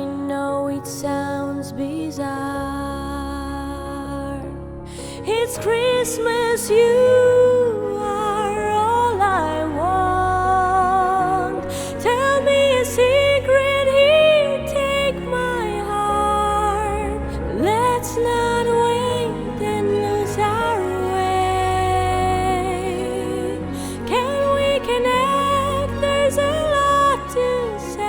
I know it sounds bizarre. It's Christmas, you are all I want. Tell me a secret, here, take my heart. Let's not wait and lose our way. Can we connect? There's a lot to say.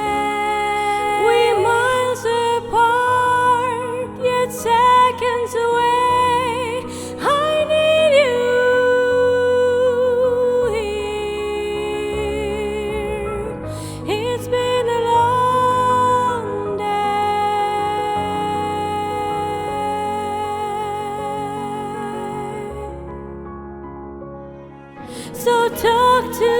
We miles apart, yet seconds away. I need you here. It's been a long day. So talk to